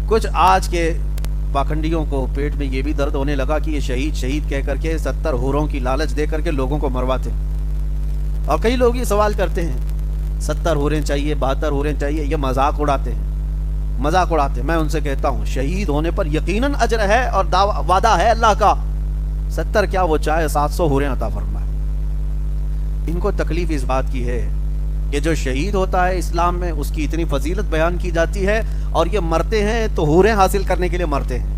کچھ آج کے پاکھنڈیوں کو پیٹ میں یہ بھی درد ہونے لگا کہ یہ شہید شہید کہہ کر کے 70 حوروں کی لالچ دے کر کے لوگوں کو مرواتے ہیں۔ اور کئی لوگ یہ سوال کرتے ہیں 70 حوریں چاہیے، 72 حوریں چاہیے، یہ مذاق اڑاتے ہیں، مذاق اڑاتے ہیں۔ میں ان سے کہتا ہوں شہید ہونے پر یقیناً اجر ہے اور وعدہ ہے اللہ کا، 70 کیا وہ چاہے 700 حوریں عطا فرمائے۔ ان کو تکلیف اس بات کی ہے کہ جو شہید ہوتا ہے اسلام میں اس کی اتنی فضیلت بیان کی جاتی ہے، اور یہ مرتے ہیں تو حوریں حاصل کرنے کے لیے مرتے ہیں،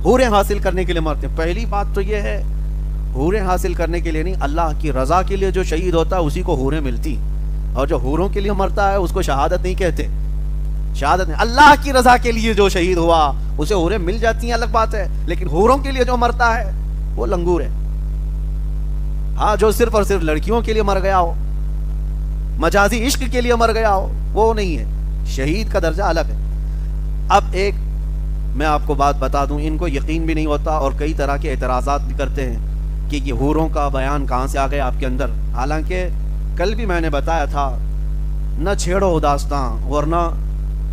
حوریں حاصل کرنے کے لیے مرتے ہیں۔ پہلی بات تو یہ ہے حوریں حاصل کرنے کے لیے نہیں، اللہ کی رضا کے لیے جو شہید ہوتا ہے اسی کو حوریں ملتی، اور جو حوروں کے لیے مرتا ہے اس کو شہادت نہیں کہتے، شہادت نہیں۔ اللہ کی رضا کے لیے جو شہید ہوا اسے حوریں مل جاتی ہیں، الگ بات ہے، لیکن حوروں کے لیے جو مرتا ہے وہ لنگور ہے۔ ہاں جو صرف اور صرف لڑکیوں کے لیے مر گیا ہو، مجازی عشق کے لیے مر گیا ہو، وہ نہیں ہے، شہید کا درجہ الگ ہے۔ اب ایک میں آپ کو بات بتا دوں، ان کو یقین بھی نہیں ہوتا اور کئی طرح کے اعتراضات بھی کرتے ہیں کہ یہ حوروں کا بیان کہاں سے آ گیا آپ کے اندر، حالانکہ کل بھی میں نے بتایا تھا نہ چھیڑو داستاں ورنہ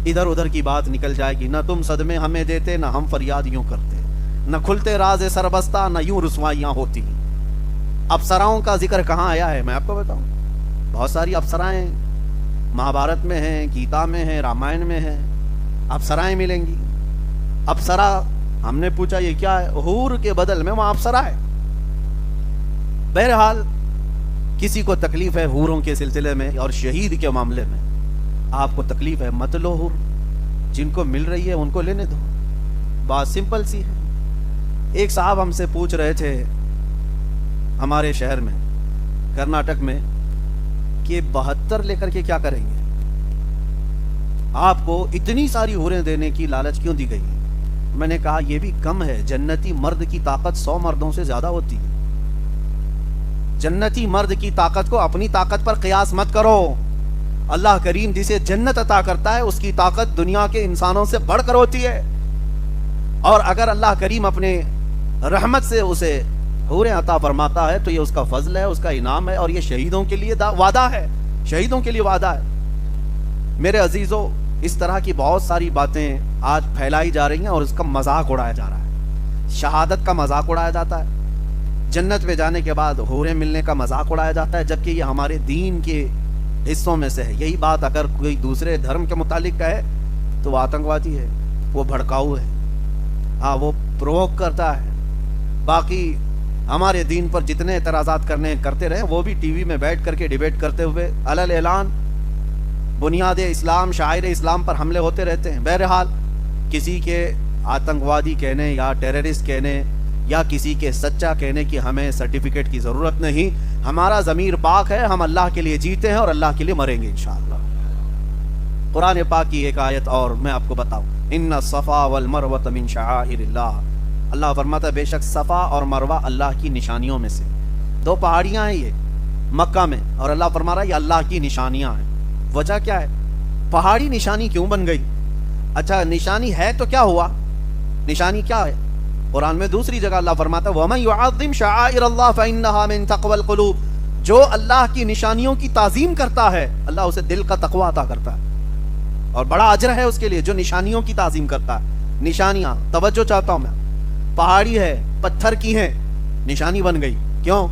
ادھر ادھر کی بات نکل جائے گی، نہ تم صدمے ہمیں دیتے نہ ہم فریاد یوں کرتے، نہ کھلتے راز سربستہ نہ یوں رسوائیاں ہوتی۔ افسراؤں کا ذکر کہاں آیا ہے میں آپ کو بتاؤں، بہت ساری افسرائیں مہابھارت میں ہیں، گیتا میں ہیں، رامائن میں ہیں، افسرائیں ملیں گی۔ افسرا ہم نے پوچھا یہ کیا ہے، حور کے بدل میں وہاں افسرا ہے۔ بہرحال کسی کو تکلیف ہے حوروں کے سلسلے میں اور شہید کے معاملے میں، آپ کو تکلیف ہے مت لو حور، جن کو مل رہی ہے ان کو لینے دو، بات سمپل سی ہے۔ ایک صاحب ہم سے پوچھ رہے تھے ہمارے شہر میں کرناٹک میں کہ 72 لے کر کے کیا کریں گے، آپ کو اتنی ساری حوریں دینے کی لالچ کیوں دی گئی ہے؟ میں نے کہا یہ بھی کم ہے، جنتی مرد کی طاقت 100 مردوں سے زیادہ ہوتی ہے۔ جنتی مرد کی طاقت کو اپنی طاقت پر قیاس مت کرو، اللہ کریم جسے جنت عطا کرتا ہے اس کی طاقت دنیا کے انسانوں سے بڑھ کر ہوتی ہے، اور اگر اللہ کریم اپنے رحمت سے اسے حوریں عطا فرماتا ہے تو یہ اس کا فضل ہے، اس کا انعام ہے، اور یہ شہیدوں کے لیے وعدہ ہے، شہیدوں کے لیے وعدہ ہے۔ میرے عزیزو اس طرح کی بہت ساری باتیں آج پھیلائی جا رہی ہیں اور اس کا مذاق اڑایا جا رہا ہے، شہادت کا مذاق اڑایا جاتا ہے، جنت میں جانے کے بعد حوریں ملنے کا مذاق اڑایا جاتا ہے، جبکہ یہ ہمارے دین کے حصوں میں سے ہے۔ یہی بات اگر کوئی دوسرے دھرم کے متعلق کہے تو وہ آتنکوادی ہے، وہ بھڑکاؤ ہے، ہاں وہ پرووک کرتا ہے۔ باقی ہمارے دین پر جتنے اعتراضات کرتے رہے وہ بھی ٹی وی میں بیٹھ کر کے ڈیبیٹ کرتے ہوئے علل اعلان بنیاد اسلام شاعر اسلام پر حملے ہوتے رہتے ہیں۔ بہرحال کسی کے آتنکوادی کہنے یا ٹیررسٹ کہنے یا کسی کے سچا کہنے کی ہمیں سرٹیفکیٹ کی ضرورت نہیں، ہمارا ضمیر پاک ہے، ہم اللہ کے لیے جیتے ہیں اور اللہ کے لیے مریں گے انشاءاللہ۔ قرآن پاک کی ایک آیت اور میں آپ کو بتاؤں، ان الصفا والمروۃ من شعائر اللہ، اللہ فرماتا ہے بے شک صفا اور مروہ اللہ کی نشانیوں میں سے، دو پہاڑیاں ہیں یہ مکہ میں، اور اللہ فرما رہا ہے یہ اللہ کی نشانیاں ہیں۔ وجہ کیا ہے؟ پہاڑی نشانی کیوں بن گئی؟ اچھا نشانی ہے تو کیا ہوا؟ نشانی کیا ہے؟ قرآن میں دوسری جگہ اللہ فرماتا ہے وَمَن يُعَظِّمْ شَعَائِرَ اللَّهِ فَإِنَّهَا مِن تَقْوَى الْقُلُوبِ، جو اللہ کی نشانیوں کی تعظیم کرتا ہے اللہ اسے دل کا تقوی عطا کرتا ہے، اور بڑا اجر ہے اس کے لیے جو نشانیوں کی تعظیم کرتا ہے۔ نشانیاں توجہ چاہتا ہوں میں، پہاڑی ہے پتھر کی ہیں، نشانی بن گئی، کیوں؟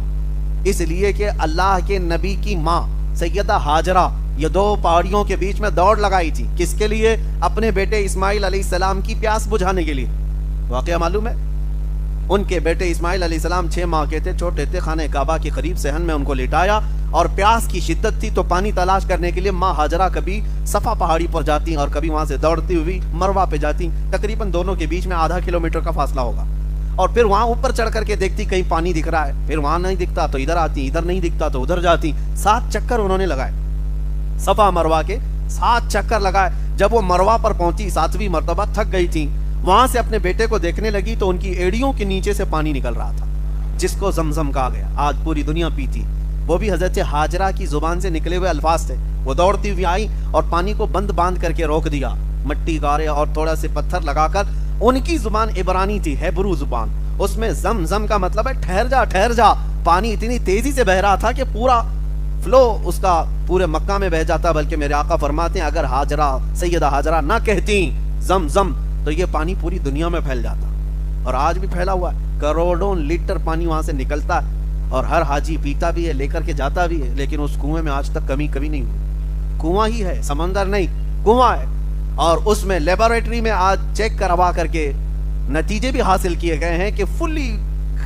اس لیے کہ اللہ کے نبی کی ماں سیدہ ہاجرہ یہ دو پہاڑیوں کے بیچ میں دوڑ لگائی تھی، کس کے لیے؟ اپنے بیٹے اسماعیل علیہ السلام کی پیاس بجھانے کے لیے۔ واقعہ معلوم ہے، ان کے بیٹے اسماعیل علیہ السلام 6 ماہ کے تھے، چھوٹے تھے، خانہ کعبہ کے قریب صحن میں ان کو لٹایا، اور پیاس کی شدت تھی تو پانی تلاش کرنے کے لیے ماں ہاجرہ کبھی صفا پہاڑی پر جاتی اور کبھی وہاں سے دوڑتی ہوئی مروہ پہ جاتی، تقریباً دونوں کے بیچ میں ½ کلومیٹر کا فاصلہ ہوگا، اور پھر وہاں اوپر چڑھ کر کے دیکھتی کہیں پانی دکھ رہا ہے، پھر وہاں نہیں دکھتا تو ادھر آتی، ادھر نہیں دکھتا تو ادھر جاتی، 7 چکر انہوں نے لگائے، صفا مروہ کے 7 چکر لگائے۔ جب وہ مروہ پر پہنچی 7ویں مرتبہ تھک گئی تھی، وہاں سے اپنے بیٹے کو دیکھنے لگی تو ان کی ایڑیوں کے نیچے سے پانی نکل رہا تھا، جس کو زمزم کہا گیا، آج پوری دنیا پیتی، وہ بھی حضرت ہاجرہ کی زبان سے نکلے ہوئے الفاظ تھے۔ وہ دوڑتی ہوئی آئی اور پانی کو بند باندھ کر کے روک دیا، مٹی گارے اور تھوڑا سے پتھر لگا کر، ان کی زبان عبرانی تھی، ہیبرو زبان، اس میں زمزم کا مطلب ہے ٹھہر جا ٹھہر جا۔ پانی اتنی تیزی سے بہ رہا تھا کہ پورا فلو اس کا پورے مکہ میں بہ جاتا، بلکہ میرے آقا فرماتے ہیں اگر ہاجرہ سیدہ ہاجرہ نہ کہتی زمزم، تو یہ پانی پوری دنیا میں پھیل جاتا، اور آج بھی پھیلا ہوا ہے، کروڑوں لیٹر پانی وہاں سے نکلتا ہے، اور ہر حاجی پیتا بھی ہے، لے کر کے جاتا بھی ہے، لیکن اس کنویں میں آج تک کمی کبھی نہیں ہوئی۔ کنواں ہی ہے، سمندر نہیں، کنواں ہے، اور اس میں لیبارٹری میں آج چیک کروا کر کے نتیجے بھی حاصل کیے گئے ہیں کہ فلی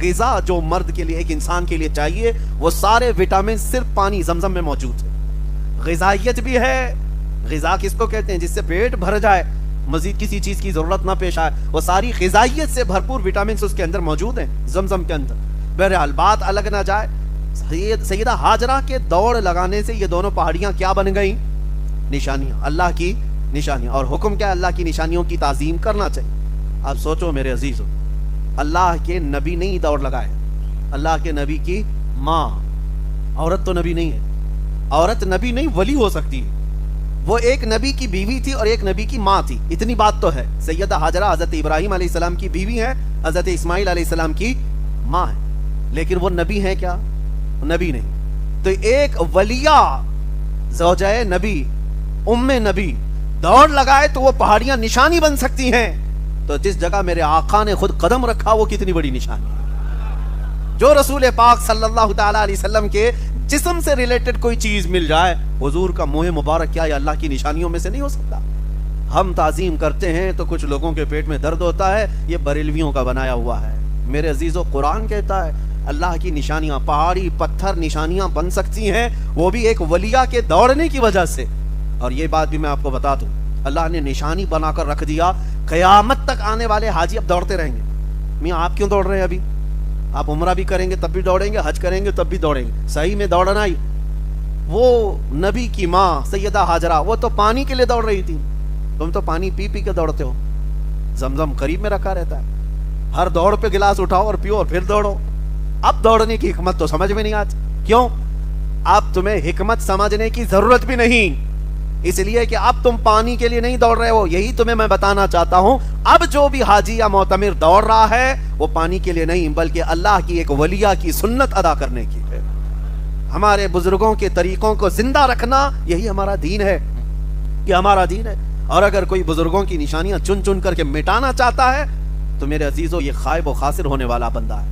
غذا جو مرد کے لیے، ایک انسان کے لیے چاہیے، وہ سارے وٹامن صرف پانی زمزم میں موجود ہے۔ غذائیت بھی ہے، غذا کس کو کہتے ہیں؟ جس سے پیٹ بھر جائے، مزید کسی چیز کی ضرورت نہ پیش آئے، وہ ساری غذائیت سے بھرپور وٹامنز اس کے اندر موجود ہیں زمزم کے اندر۔ بہرحال بات الگ نہ جائے، سیدہ ہاجرہ کے دوڑ لگانے سے یہ دونوں پہاڑیاں کیا بن گئیں؟ نشانیاں، اللہ کی نشانیاں۔ اور حکم کیا؟ اللہ کی نشانیوں کی تعظیم کرنا چاہیے۔ اب سوچو میرے عزیزو، اللہ کے نبی نہیں دوڑ لگائے، اللہ کے نبی کی ماں، عورت تو نبی نہیں ہے، عورت نبی نہیں ولی ہو سکتی ہے، وہ ایک نبی کی بیوی تھی اور ایک نبی کی ماں تھی، اتنی بات تو ہے۔ سیدہ ہاجرہ حضرت ابراہیم علیہ السلام کی بیوی ہے، حضرت اسماعیل علیہ السلام کی ماں ہے، لیکن وہ نبی ہیں کیا؟ نبی نہیں۔ تو ایک ولیہ زوجہ نبی، ام نبی دوڑ لگائے تو وہ پہاڑیاں نشانی بن سکتی ہیں، تو جس جگہ میرے آقا نے خود قدم رکھا وہ کتنی بڑی نشانی ہے۔ جو رسول پاک صلی اللہ تعالیٰ علیہ وسلم کے جسم سے ریلیٹڈ کوئی چیز مل جائے، حضور کا منہ مبارک کیا یہ اللہ کی نشانیوں میں سے نہیں ہو سکتا؟ ہم تعظیم کرتے ہیں تو کچھ لوگوں کے پیٹ میں درد ہوتا ہے، یہ بریلویوں کا بنایا ہوا ہے۔ میرے عزیزو، قرآن کہتا ہے اللہ کی نشانیاں، پہاڑی پتھر نشانیاں بن سکتی ہیں، وہ بھی ایک ولیہ کے دوڑنے کی وجہ سے۔ اور یہ بات بھی میں آپ کو بتا دوں، اللہ نے نشانی بنا کر رکھ دیا، قیامت تک آنے والے حاجی اب دوڑتے رہیں گے۔ میاں آپ کیوں دوڑ رہے ہیں؟ ابھی آپ عمرہ بھی کریں گے تب بھی دوڑیں گے، حج کریں گے تب بھی دوڑیں گے، صحیح میں دوڑنا ہی۔ وہ نبی کی ماں سیدہ ہاجرہ، وہ تو پانی کے لیے دوڑ رہی تھی، تم تو پانی پی پی کے دوڑتے ہو، زمزم قریب میں رکھا رہتا ہے، ہر دوڑ پہ گلاس اٹھاؤ اور پیو اور پھر دوڑو۔ اب دوڑنے کی حکمت تو سمجھ میں نہیں آتی، کیوں؟ اب تمہیں حکمت سمجھنے کی ضرورت بھی نہیں، اس لیے کہ اب تم پانی کے لیے نہیں دوڑ رہے ہو۔ یہی تمہیں میں بتانا چاہتا ہوں، اب جو بھی حاجی یا معتمر دوڑ رہا ہے وہ پانی کے لیے نہیں، بلکہ اللہ کی ایک ولیہ کی سنت ادا کرنے کی ہے۔ ہمارے بزرگوں کے طریقوں کو زندہ رکھنا، یہی ہمارا دین ہے، کہ ہمارا دین ہے۔ اور اگر کوئی بزرگوں کی نشانیاں چن چن کر کے مٹانا چاہتا ہے تو میرے عزیزو، یہ خائب و خاسر ہونے والا بندہ ہے۔